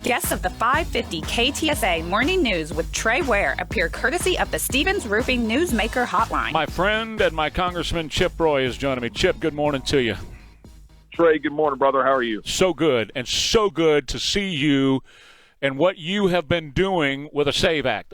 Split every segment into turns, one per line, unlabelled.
Guests of the 550 KTSA Morning News with Trey Ware appear courtesy of the Stevens Roofing Newsmaker Hotline.
My friend and my Congressman Chip Roy is joining me. Chip, good morning to you.
Trey, good morning, brother. How are you?
So good, and so good to see you and what you have been doing with a SAVE Act.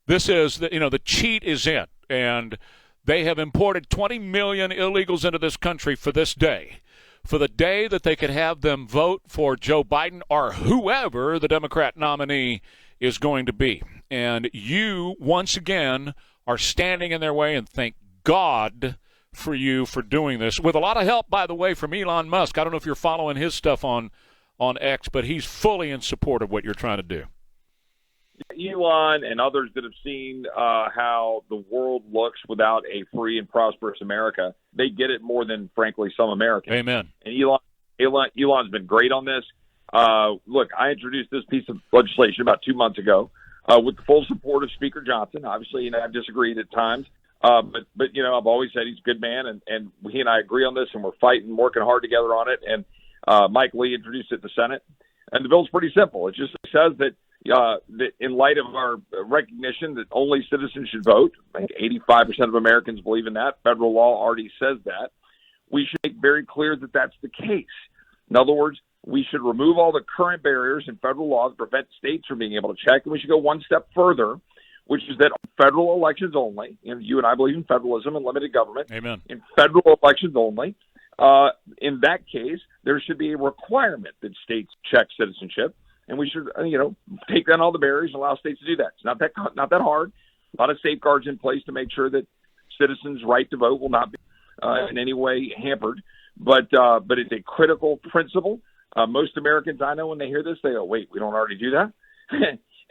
This is, the cheat is in, and they have imported 20 million illegals into this country for this day. For the day that they could have them vote for Joe Biden or whoever the Democrat nominee is going to be. And you, once again, are standing in their way, and thank God for you for doing this. With a lot of help, by the way, from Elon Musk. I don't know if you're following his stuff on X, but he's fully in support of what you're trying to do.
Elon and others that have seen how the world looks without a free and prosperous America, they get it more than, frankly, some Americans.
Amen.
And Elon's been great on this. Look, I introduced this piece of legislation about 2 months ago with the full support of Speaker Johnson. Obviously, I've disagreed at times. But I've always said he's a good man, and he and I agree on this, and we're working hard together on it. And Mike Lee introduced it in the Senate. And the bill's pretty simple. It just says that in light of our recognition that only citizens should vote, I think 85% of Americans believe in that. Federal law already says that. We should make very clear that that's the case. In other words, we should remove all the current barriers in federal law that prevent states from being able to check, and we should go one step further, which is that on federal elections only, and you and I believe in federalism and limited government.
Amen. In
federal elections only, in that case, there should be a requirement that states check citizenship, and we should, take down all the barriers and allow states to do that. It's not that hard. A lot of safeguards in place to make sure that citizens' right to vote will not be in any way hampered. But it's a critical principle. Most Americans I know, when they hear this, they go, "Wait, we don't already do that?"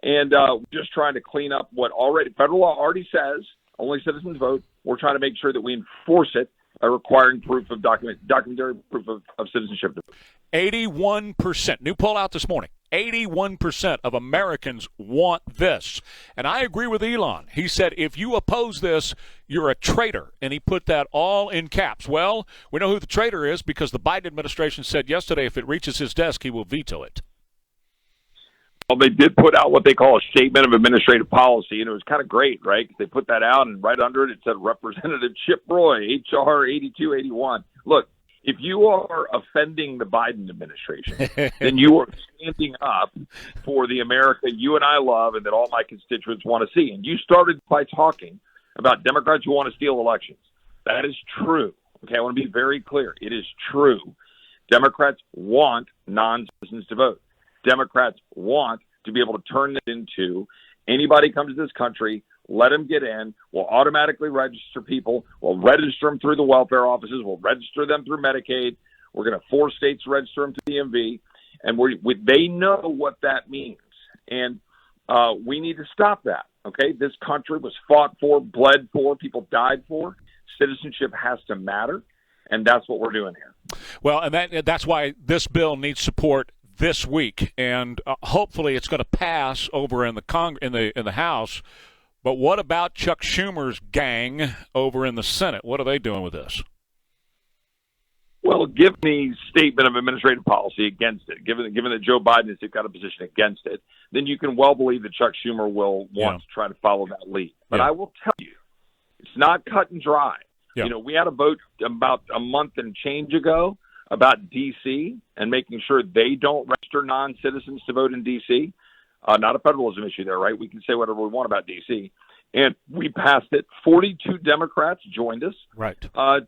And just trying to clean up what federal law already says, only citizens vote. We're trying to make sure that we enforce it, requiring proof of documentary proof of citizenship.
81%, new poll out this morning, 81% of Americans want this. And I agree with Elon. He said, if you oppose this, you're a traitor. And he put that all in caps. Well, we know who the traitor is because the Biden administration said yesterday if it reaches his desk, he will veto it.
Well, they did put out what they call a statement of administrative policy, and it was kind of great, right? They put that out, and right under it said Representative Chip Roy, H.R. 8281. Look, if you are offending the Biden administration, then you are standing up for the America you and I love and that all my constituents want to see. And you started by talking about Democrats who want to steal elections. That is true. Okay, I want to be very clear. It is true. Democrats want non-citizens to vote. Democrats want to be able to turn this into anybody comes to this country, let them get in, we'll automatically register people, we'll register them through the welfare offices, we'll register them through Medicaid, we're going to force states to register them to the DMV, and they know what that means. And we need to stop that, okay? This country was fought for, bled for, people died for. Citizenship has to matter, and that's what we're doing here.
Well, and that's why this bill needs support this week, and hopefully it's going to pass over in the House. But what about Chuck Schumer's gang over in the Senate? What are they doing with this?
Well, given the statement of administrative policy against it, given that Joe Biden has got a position against it, then you can well believe that Chuck Schumer will want to try to follow that lead. But I will tell you, it's not cut and dry. Yeah. We had a vote about a month and change ago about D.C. and making sure they don't register non-citizens to vote in D.C. Not a federalism issue there, right? We can say whatever we want about D.C. And we passed it. 42 Democrats joined us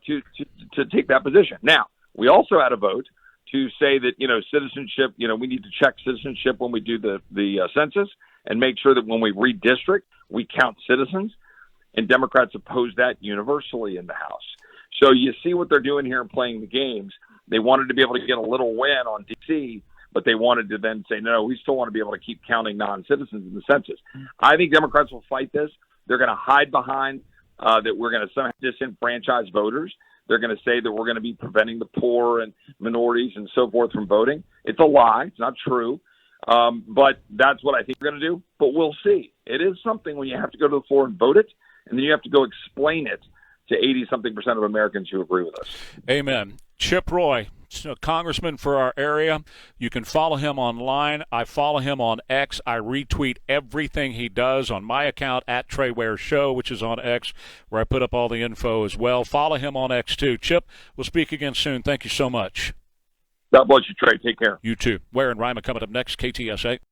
to take that position. Now, we also had a vote to say that, citizenship, we need to check citizenship when we do the census and make sure that when we redistrict, we count citizens. And Democrats opposed that universally in the House. So you see what they're doing here and playing the games. They wanted to be able to get a little win on D.C., but they wanted to then say, no, we still want to be able to keep counting non-citizens in the census. I think Democrats will fight this. They're going to hide behind that we're going to somehow disenfranchise voters. They're going to say that we're going to be preventing the poor and minorities and so forth from voting. It's a lie. It's not true. But that's what I think we're going to do. But we'll see. It is something when you have to go to the floor and vote it, and then you have to go explain it to 80-something% of Americans who agree with us.
Amen. Chip Roy, congressman for our area. You can follow him online. I follow him on X. I retweet everything he does on my account at Trey Ware Show, which is on X, where I put up all the info as well. Follow him on X too. Chip, we'll speak again soon. Thank you so much.
God bless you, Trey. Take care.
You too. Ware and Ryman coming up next, KTSA.